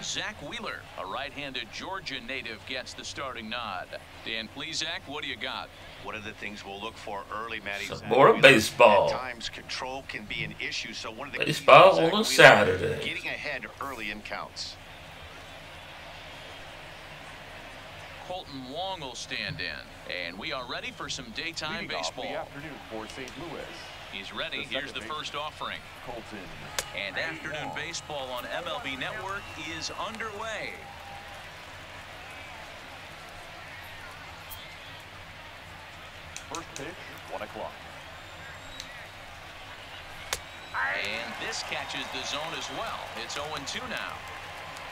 Zach Wheeler, a right-handed Georgia native, gets the starting nod. Dan, please, Zach, what do you got? One of the things we'll look for early, Matty. Some more baseball. At times, control can be an issue. So one of the baseball on a Saturday. Getting ahead early in counts. Colton Wong will stand in, and we are ready for some daytime baseball. The afternoon for St. Louis. He's ready. Here's the first offering. Colton. And afternoon baseball on MLB Network is underway. First pitch, 1 o'clock. And this catches the zone as well. It's 0-2 now.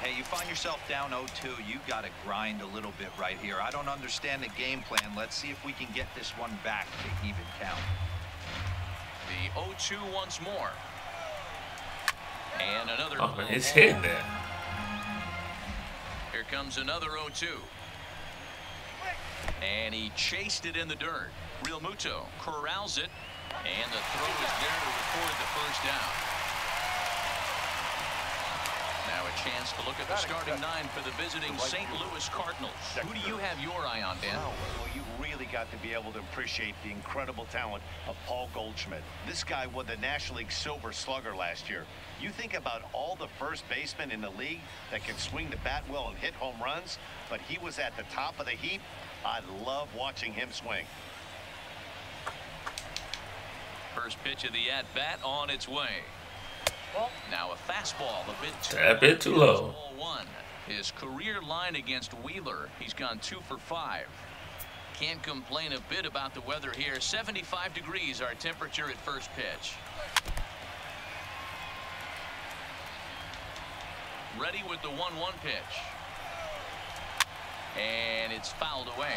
Hey, you find yourself down 0-2, you got to grind a little bit right here. I don't understand the game plan. Let's see if we can get this one back to even count. The 0-2 once more. And another. Oh, it's hitting there. Here comes another 0-2. And he chased it in the dirt. Real Muto corrals it. And the throw is there to record the first down. Now a chance to look at the starting nine for the visiting St. Louis Cardinals. Who do you have your eye on, Dan? Well, you really got to be able to appreciate the incredible talent of Paul Goldschmidt. This guy won the National League Silver Slugger last year. You think about all the first basemen in the league that can swing the bat well and hit home runs, but he was at the top of the heap. I love watching him swing. First pitch of the at-bat on its way. Now a fastball a bit too low. One. His career line against Wheeler, he's gone 2 for 5. Can't complain a bit about the weather here. 75 degrees our temperature at first pitch. Ready with the 1-1 pitch. And it's fouled away.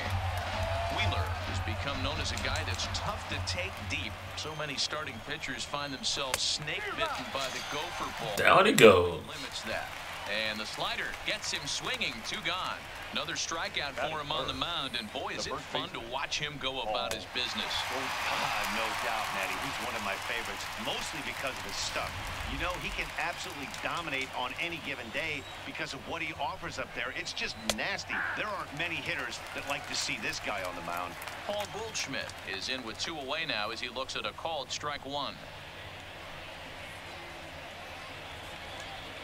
Wheeler has become known as a guy that's tough to take deep. So many starting pitchers find themselves snake bitten by the gopher ball. Down he goes. Limits that. And the slider gets him swinging. 2 gone. Another strikeout for him on the mound. And boy, is it fun to watch him go about his business. No doubt, Matty. He's one of my favorites, mostly because of his stuff. You know, he can absolutely dominate on any given day because of what he offers up there. It's just nasty. There aren't many hitters that like to see this guy on the mound. Paul Goldschmidt is in with 2 away now as he looks at a called strike 1.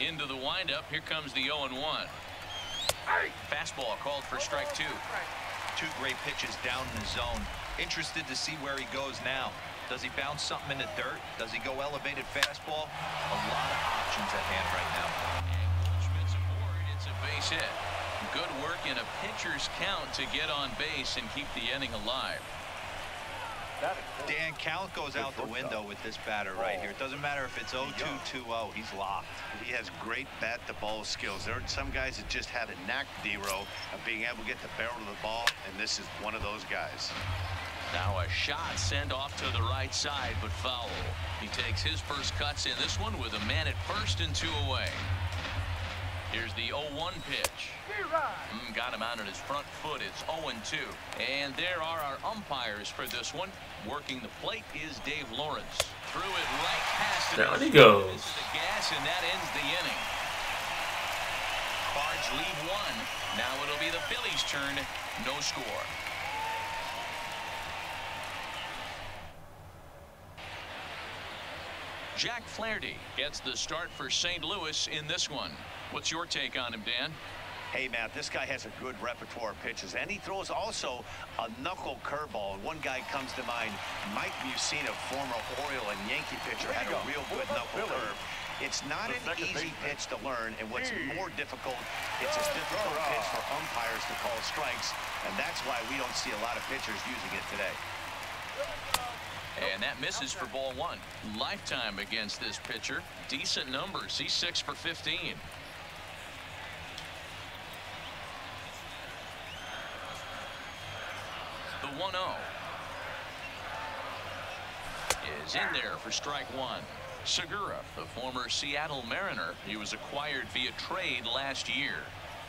Into the windup. Here comes the 0-1. Fastball called for strike 2. 2 great pitches down in the zone. Interested to see where he goes now. Does he bounce something in the dirt? Does he go elevated fastball? A lot of options at hand right now. And Goldschmidt's aboard. It's a base hit. Good work in a pitcher's count to get on base and keep the inning alive. Dan, count goes out the window with this batter right here. It doesn't matter if it's 0-2, 2-0. He's locked. He has great bat-to-ball skills. There are some guys that just have a knack, D-Row, of being able to get the barrel of the ball, and this is one of those guys. Now a shot sent off to the right side, but foul. He takes his first cuts in this one with a man at first and 2 away. Here's the 0-1 pitch. Got him out on his front foot. It's 0-2. And there are our umpires for this one. Working the plate is Dave Lawrence. Threw it right past it. Down he goes. The gas, and that ends the inning. Cards lead 1. Now it'll be the Phillies' turn. No score. Jack Flaherty gets the start for St. Louis in this one. What's your take on him, Dan? Hey, Matt, this guy has a good repertoire of pitches, and he throws also a knuckle curveball. And one guy comes to mind, Mike Mussina, former Oriole and Yankee pitcher, had a real good knuckle curve. It's not an easy pitch to learn, and what's more difficult, it's a difficult pitch for umpires to call strikes, and that's why we don't see a lot of pitchers using it today. And that misses for ball 1. Lifetime against this pitcher. Decent numbers. He's 6 for 15. The 1-0 is in there for strike 1. Segura, the former Seattle Mariner, he was acquired via trade last year.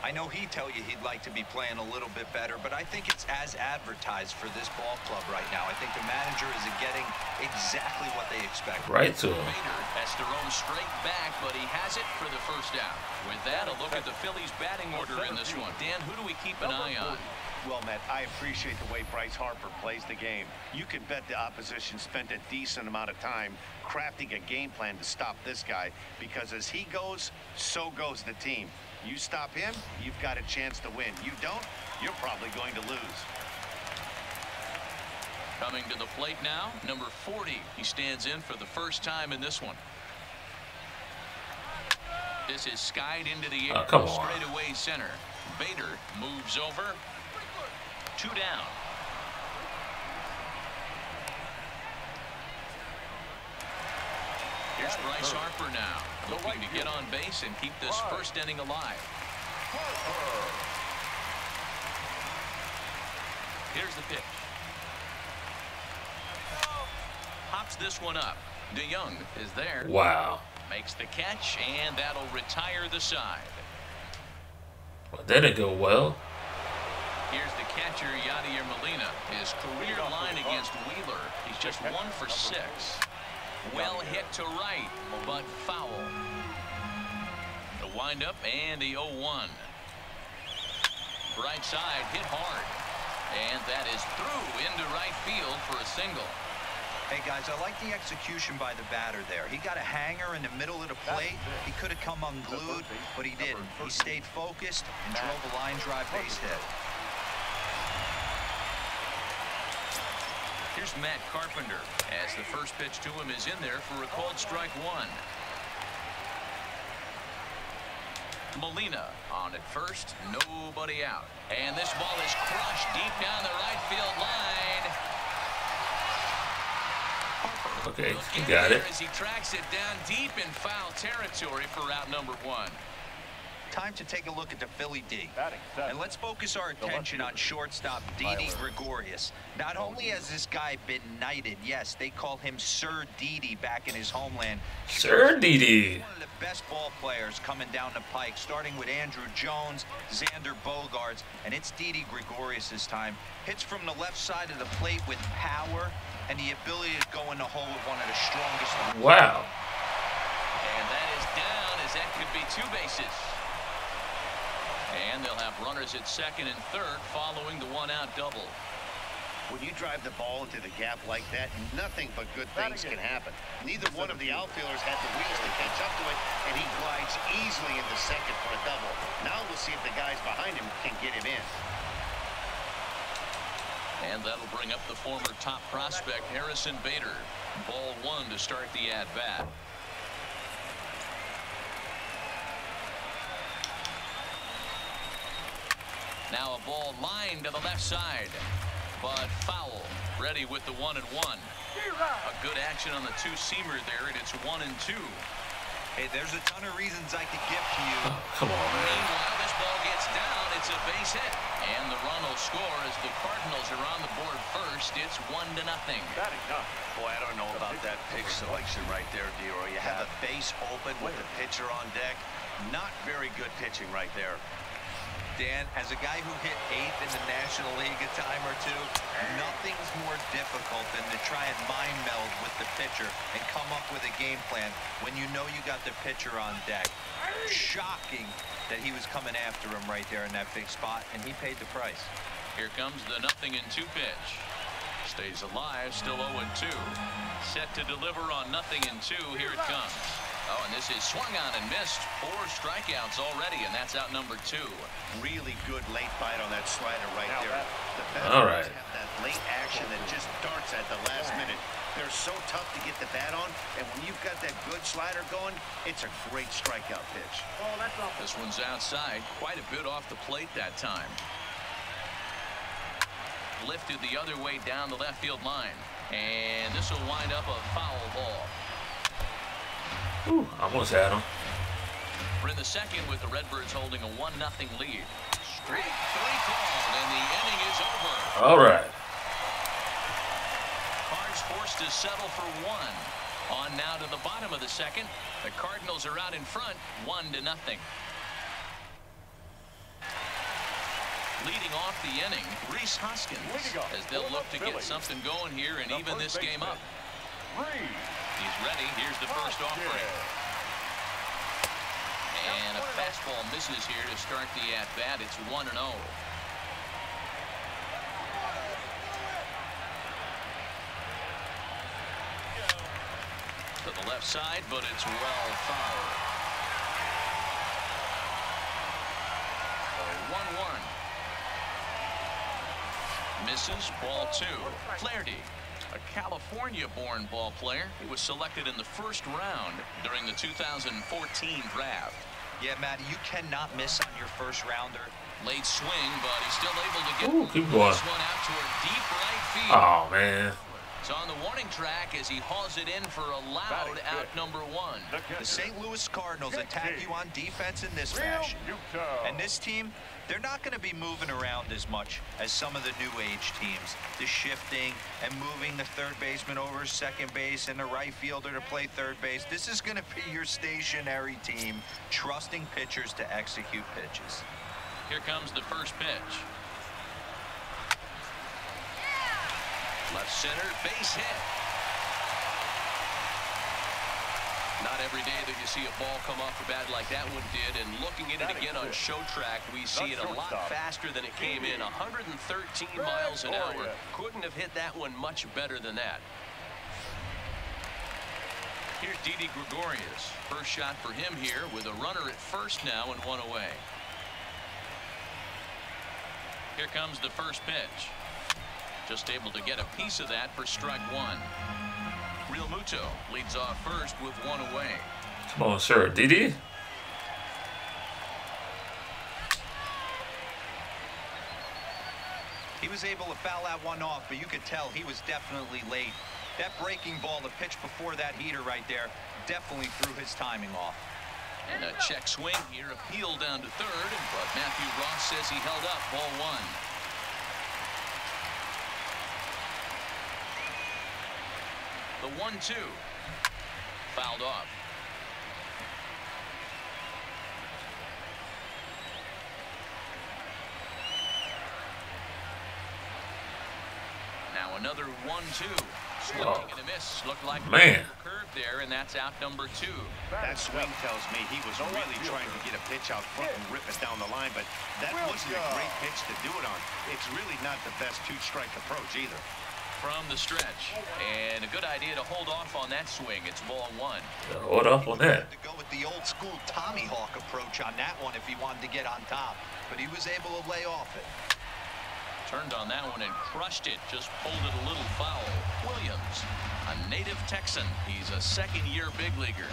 I know he'd tell you he'd like to be playing a little bit better, but I think it's as advertised for this ball club right now. I think the manager is getting exactly what they expect. Right to him. Bader has to roam straight back, but he has it for the first out. With that, a look at the Phillies batting order in this one. Dan, who do we keep an eye on? Well, Matt, I appreciate the way Bryce Harper plays the game. You can bet the opposition spent a decent amount of time crafting a game plan to stop this guy, because as he goes, so goes the team. You stop him, you've got a chance to win. You don't, you're probably going to lose. Coming to the plate now, number 40. He stands in for the first time in this one. This is skied into the air. Come on. Straight away center. Bader moves over. 2 down. Here's Bryce Harper now, looking to get on base and keep this first inning alive. Here's the pitch. Pops this one up. DeYoung is there. Wow. Makes the catch, and that'll retire the side. Well, that didn't go well. Here's the catcher, Yadier Molina. His career line against Wheeler. He's just 1 for 6. Well hit to right, but foul. The windup and the 0-1. Right side hit hard. And that is through into right field for a single. Hey, guys, I like the execution by the batter there. He got a hanger in the middle of the plate. He could have come unglued, but he didn't. He stayed focused and drove a line drive base hit. Here's Matt Carpenter as the first pitch to him is in there for a called strike 1. Molina on at first, nobody out. And this ball is crushed deep down the right field line. Harper Okay, he got it. as he tracks it down deep in foul territory for out number 1. Time to take a look at the Philly D. And let's focus our attention on shortstop Didi Gregorius. Not only has this guy been knighted, yes, they call him Sir Didi back in his homeland. Sir Didi. One of the best ball players coming down the pike, starting with Andrew Jones, Xander Bogaerts, and it's Didi Gregorius' time. Hits from the left side of the plate with power and the ability to go in the hole with one of the strongest. Wow. And that is down, as that could be 2 bases. And they'll have runners at second and third following the 1-out double. When you drive the ball into the gap like that, nothing but good things can happen. Neither one of the outfielders had the wheels to catch up to it, and he glides easily into second for a double. Now we'll see if the guys behind him can get him in. And that'll bring up the former top prospect, Harrison Bader. Ball 1 to start the at-bat. Now a ball lined to the left side, but foul. Ready with the 1-1. A good action on the 2-seamer there, and it's 1-2. Hey, there's a ton of reasons I could give to you. Oh, come on, man. Meanwhile, this ball gets down. It's a base hit. And the run will score as the Cardinals are on the board first. It's 1-0. Boy, I don't know about that pitch selection right there, D-Roy. You have a base open with the pitcher on deck. Not very good pitching right there. Dan, as a guy who hit 8th in the National League a time or two, nothing's more difficult than to try and mind meld with the pitcher and come up with a game plan when you know you got the pitcher on deck. Shocking that he was coming after him right there in that big spot, and he paid the price. Here comes the 0-2 pitch. Stays alive, still 0-2. Set to deliver on 0-2. Here it comes. Oh, and this is swung on and missed. 4 strikeouts already, and that's out number 2. Really good late bite on that slider right there. The best All right. have that late action that just darts at the last minute. They're so tough to get the bat on, and when you've got that good slider going, it's a great strikeout pitch. This one's outside, quite a bit off the plate that time. Lifted the other way down the left field line, and this will wind up a foul ball. Ooh, almost had him. We're in the second with the Redbirds holding a 1-0 lead. Straight 3 called, and the inning is over. All right. Cards forced to settle for 1. On now to the bottom of the second. The Cardinals are out in front, 1-0. Leading off the inning, Rhys Hoskins, as they'll look to get something going here and even this game up. He's ready. Here's the first offering. And a fastball misses here to start the at-bat. It's 1-0. To the left side, but it's well fouled. 1-1. Misses, ball 2. Flaherty, a California-born ball player. He was selected in the first round during the 2014 draft. Yeah, Matty, you cannot miss on your first rounder. Late swing, but he's still able to get keep going. this one out toward deep right field. Oh, man. It's on the warning track as he hauls it in for a loud out number 1. The St. Louis Cardinals attack you on defense in this fashion. And this team, they're not going to be moving around as much as some of the new age teams. The shifting and moving the third baseman over second base and the right fielder to play third base. This is going to be your stationary team, trusting pitchers to execute pitches. Here comes the first pitch. Left center, base hit. Not every day that you see a ball come off the bat like that one did, and looking at it again on show track, we see it a lot faster than it came in. 113 miles an hour. Couldn't have hit that one much better than that. Here's Didi Gregorius. First shot for him here with a runner at first now and 1 away. Here comes the first pitch. Just able to get a piece of that for strike 1. Real Muto leads off first with 1 away. Come on, sir. Didi. He was able to foul that one off, but you could tell he was definitely late. That breaking ball, the pitch before that heater right there, definitely threw his timing off. And a check swing here, appeal down to third, but Matthew Ross says he held up, ball 1. The 1-2. Fouled off. Now another 1-2. Swing and a miss. Looked like man. A curve there, and that's out number 2. That swing tells me he was really trying to get a pitch out front and rip it down the line, but that wasn't a great pitch to do it on. It's really not the best 2-strike approach either. From the stretch, and a good idea to hold off on that swing. It's ball 1. Hold up on that. To go with the old school Tommy Hawk approach on that one if he wanted to get on top, but he was able to lay off it. Turned on that one and crushed it. Just pulled it a little foul. Williams, a native Texan. He's a second-year big leaguer.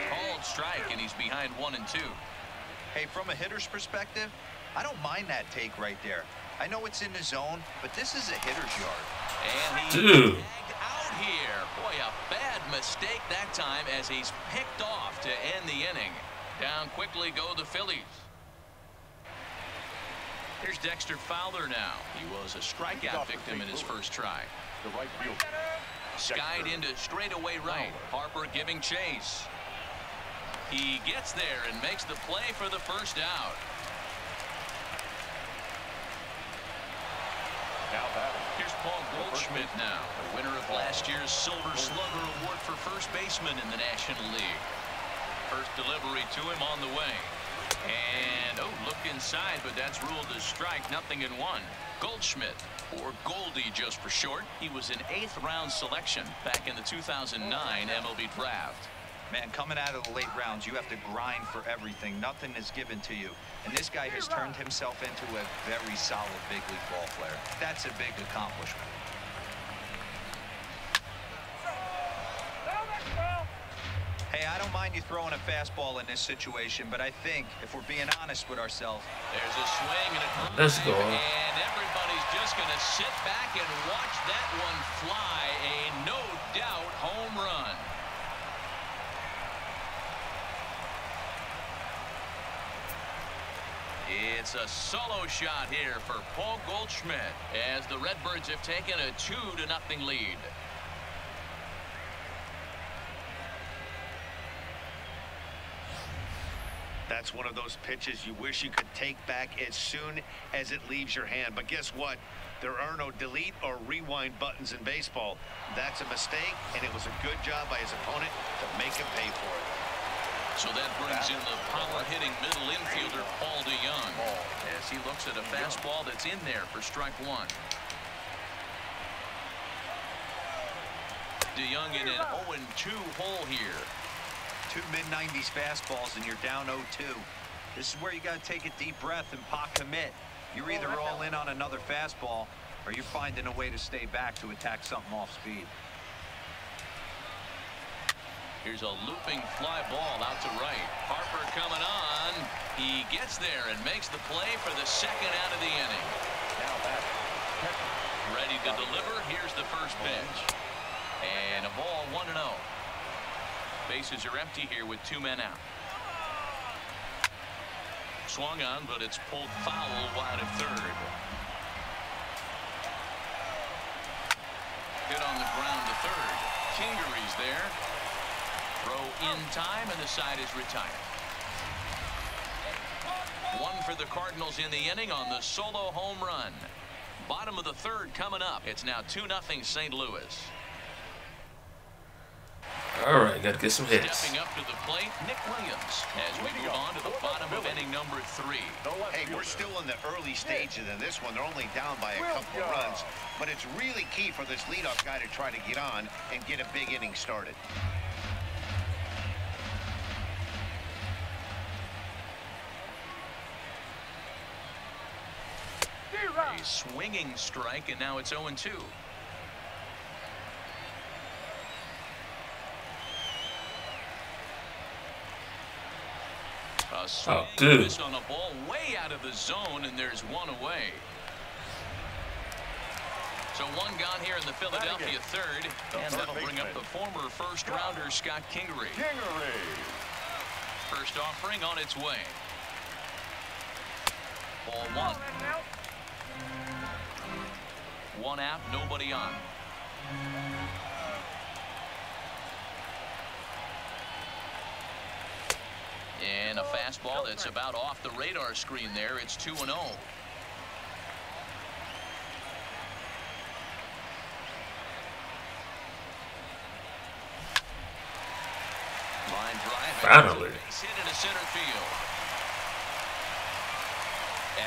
Called strike, and he's behind 1 and 2. Hey, from a hitter's perspective, I don't mind that take right there. I know it's in the zone, but this is a hitter's yard. And he's tagged out here. Boy, a bad mistake that time as he's picked off to end the inning. Down quickly go the Phillies. Here's Dexter Fowler now. He was a strikeout victim in his first try. The right field. Skied into straightaway right. Harper giving chase. He gets there and makes the play for the first out. Here's Paul Goldschmidt now, the winner of last year's Silver Slugger Award for first baseman in the National League. First delivery to him on the way. And, oh, look inside, but that's ruled as strike, 0-1. Goldschmidt, or Goldie just for short. He was an 8th round selection back in the 2009 MLB Draft. Man, coming out of the late rounds, you have to grind for everything. Nothing is given to you. And this guy has turned himself into a very solid big league ball player. That's a big accomplishment. Hey, I don't mind you throwing a fastball in this situation, but I think if we're being honest with ourselves. There's a swing and a drive. Let's go. And everybody's just going to sit back and watch that one fly. A no doubt home run. It's a solo shot here for Paul Goldschmidt as the Redbirds have taken a 2-0 lead. That's one of those pitches you wish you could take back as soon as it leaves your hand. But guess what? There are no delete or rewind buttons in baseball. That's a mistake, and it was a good job by his opponent to make him pay for it. So that brings in the power-hitting middle infielder, Paul DeYoung, as he looks at a fastball that's in there for strike one. DeYoung in an 0-2 hole here. Two mid-90s fastballs, and you're down 0-2. This is where you got to take a deep breath and pot commit. You're either all in on another fastball, or you're finding a way to stay back to attack something off speed. Here's a looping fly ball out to right. Harper coming on. He gets there and makes the play for the second out of the inning. Now back. Ready to deliver. Here's the first pitch. And a ball 1-0. Bases are empty here with 2 men out. Swung on, but it's pulled foul wide of third. Hit on the ground to third. Kingery's there. Throw in time, and the side is retired. One for the Cardinals in the inning on the solo home run. Bottom of the third coming up. It's now 2-0 St. Louis. All right, got to get some hits. Stepping up to the plate, Nick Williams, as we move on to the bottom of inning number 3. Hey, we're still in the early stages in this one. They're only down by a couple of runs, but it's really key for this leadoff guy to try to get on and get a big inning started. A swinging strike, and now it's 0-2. A swing miss on a ball way out of the zone, and there's one away. So one gone here in the Philadelphia third, and that'll bring up the former first-rounder Scott Kingery. First offering on its way. Ball 1. 1 out, nobody on. And a fastball that's about off the radar screen there. It's 2-0. Line drive. Finally. Base hit into center field.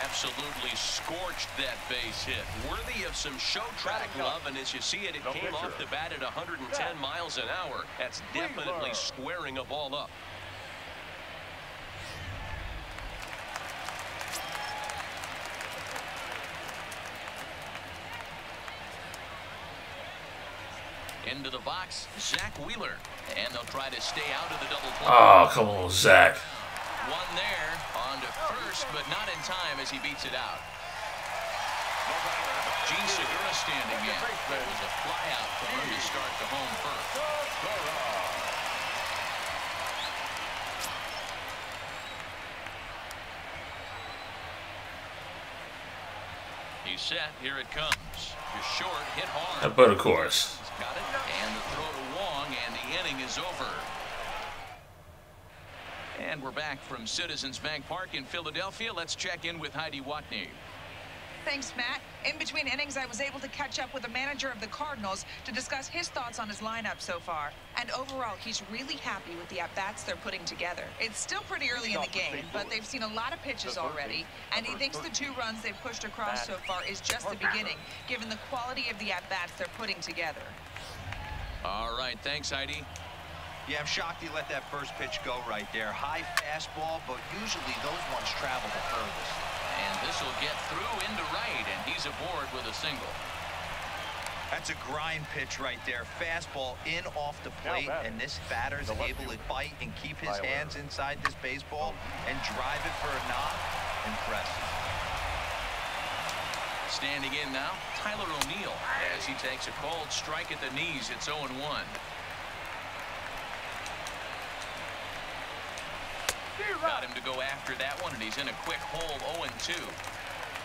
Absolutely scorched that base hit. Worthy of some show track love, and as you see it, it came off the bat at 110 miles an hour. That's definitely squaring a ball up. Into the box, Zach Wheeler, and they'll try to stay out of the double play. Oh, come on, Zach. One there, on to first, but not in time as he beats it out. Gene Segura standing in. It was a fly out for him to start the home first. He's set. Here it comes. You're short, hit hard. But of course. Got it, and the throw to Wong, and the inning is over. And we're back from Citizens Bank Park in Philadelphia. Let's check in with Heidi Watney. Thanks, Matt. In between innings, I was able to catch up with the manager of the Cardinals to discuss his thoughts on his lineup so far. And overall, he's really happy with the at-bats they're putting together. It's still pretty early in the game, but they've seen a lot of pitches already, and he thinks the 2 runs they've pushed across so far is just the beginning, given the quality of the at-bats they're putting together. All right, thanks, Heidi. Yeah, I'm shocked he let that first pitch go right there. High fastball, but usually those ones travel the furthest. And this will get through into right, and he's aboard with a single. That's a grind pitch right there. Fastball in off the plate, and this batter's able to bite and keep his hands inside this baseball and drive it for a knock. Impressive. Standing in now, Tyler O'Neill, as he takes a cold strike at the knees. It's 0-1. Got him to go after that one, and he's in a quick hole. 0-2.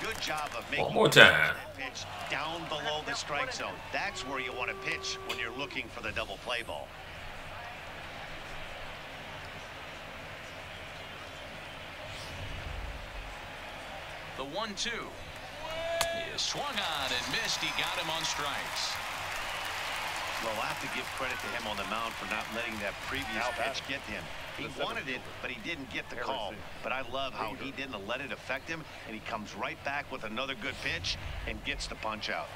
Good job of making one more time. that pitch down below the strike zone. That's where you want to pitch when you're looking for the double play ball. 1-2. He swung on and missed. He got him on strikes. Well, I have to give credit to him on the mound for not letting that previous pitch get to him. He wanted it, but he didn't get the call. But I love how he didn't let it affect him, and he comes right back with another good pitch and gets the punch out.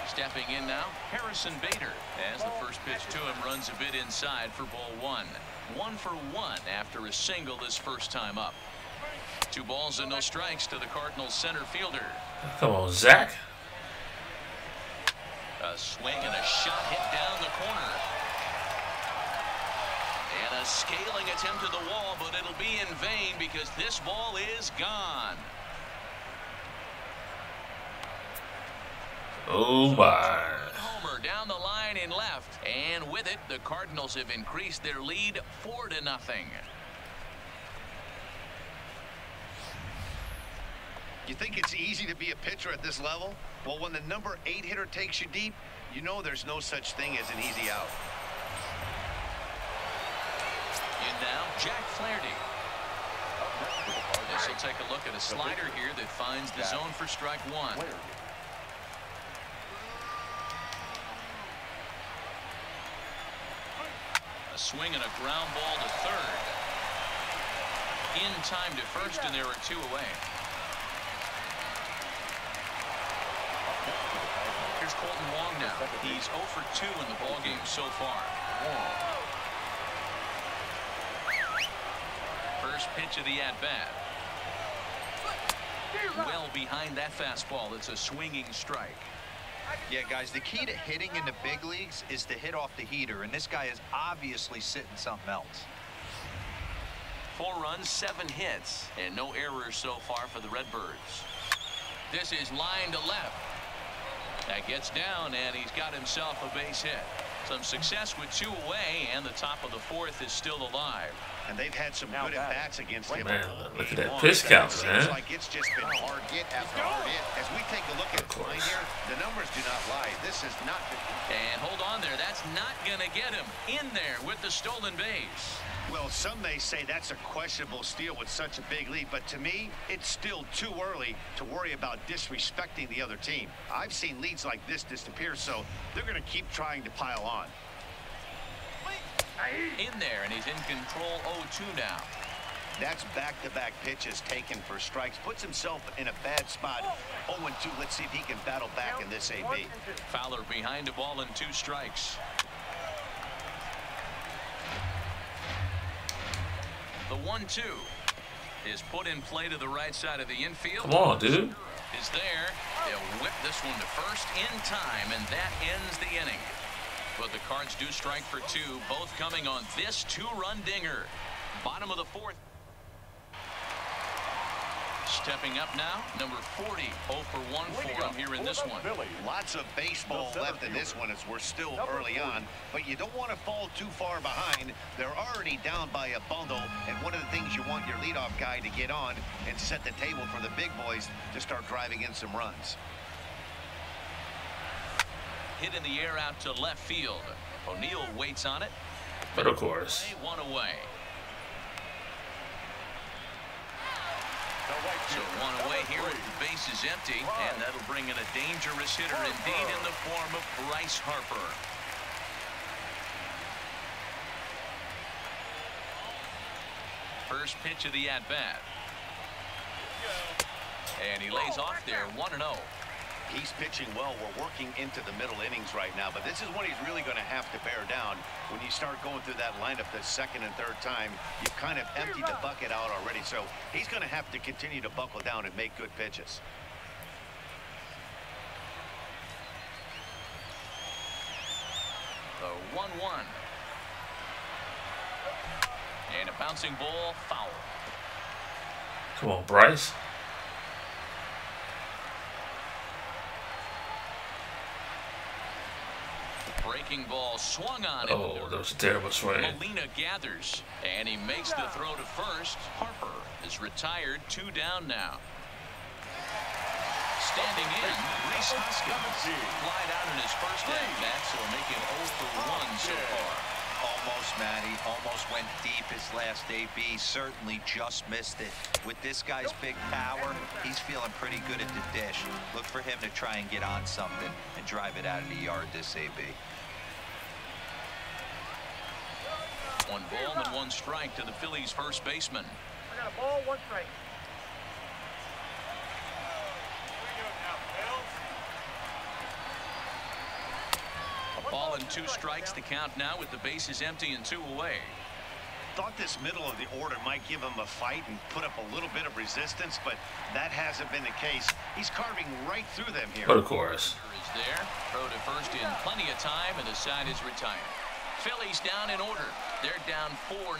Stepping in now, Harrison Bader, as the first pitch to him runs a bit inside for ball one. 1 for 1 after a single his first time up. 2 balls and no strikes to the Cardinals center fielder. Come on, Zach. A swing and a shot hit down the corner. And a scaling attempt to the wall, but it'll be in vain because this ball is gone. Oh my. Homer down the line in left, and with it the Cardinals have increased their lead 4-0. You think it's easy to be a pitcher at this level? Well, when the number 8 hitter takes you deep, you know there's no such thing as an easy out. In now, Jack Flaherty. This will take a look at a slider here that finds the zone for strike 1. A swing and a ground ball to third. In time to first, and there are 2 away. Here's Colton Wong now. He's 0 for 2 in the ballgame so far. First pitch of the at-bat. Well behind that fastball. It's a swinging strike. Yeah, guys, the key to hitting in the big leagues is to hit off the heater, and this guy is obviously sitting something else. 4 runs, 7 hits, and no errors so far for the Redbirds. This is line to left. That gets down, and he's got himself a base hit. Some success with 2 away, and the top of the 4th is still alive. And they've had some good at-bats against him. Man, look at that pitch count, man. Seems like it's just been hard hit after hard hit. As we take a look at the line here, the numbers do not lie. This is not. And hold on there. That's not going to get him in there with the stolen base. Well, some may say that's a questionable steal with such a big lead, but to me, it's still too early to worry about disrespecting the other team. I've seen leads like this disappear, so they're going to keep trying to pile on. In there, and he's in control 0-2 now. That's back-to-back pitches taken for strikes. Puts himself in a bad spot. 0-2. Let's see if he can battle back in this AB. Fowler behind the ball and 2 strikes. The 1-2 is put in play to the right side of the infield. Come on, dude. Is there. They'll whip this one to first in time, and that ends the inning. But the Cards do strike for 2, both coming on this 2-run dinger. Bottom of the 4th. Stepping up now, number 40, 0 for 1 for him here in this one. Lots of baseball left in this one as we're still early on, but you don't want to fall too far behind. They're already down by a bundle, and one of the things you want your leadoff guy to get on and set the table for the big boys to start driving in some runs. Hit in the air out to left field. O'Neill waits on it. But of course. 1 away. So 1 away here. The base is empty, and that'll bring in a dangerous hitter indeed in the form of Bryce Harper. First pitch of the at-bat. And he lays off there 1-0. He's pitching well. We're working into the middle innings right now, but this is when he's really going to have to bear down. When you start going through that lineup the second and third time, you've kind of emptied the bucket out already, so he's going to have to continue to buckle down and make good pitches. The 1-1. And a bouncing ball, foul. Come on, Bryce. Breaking ball swung on him. Oh, that was a terrible swing. Molina gathers, and he makes the throw to first. Harper is retired, 2 down now. Standing in, Rhys Hoskins flied out in his first at-bat, so making 0 for 1 so far. Almost Matty. Almost went deep his last AB. Certainly just missed it. With this guy's big power, he's feeling pretty good at the dish. Look for him to try and get on something and drive it out of the yard this AB. 1 ball and 1 strike to the Phillies first baseman. I got a ball, 1 strike. A ball and 2 strikes to count now with the bases empty and 2 away. Thought this middle of the order might give him a fight and put up a little bit of resistance, but that hasn't been the case. He's carving right through them here. But of course. Is there. Throw to first in plenty of time, and the side is retired. Phillies down in order. They're down 4-0.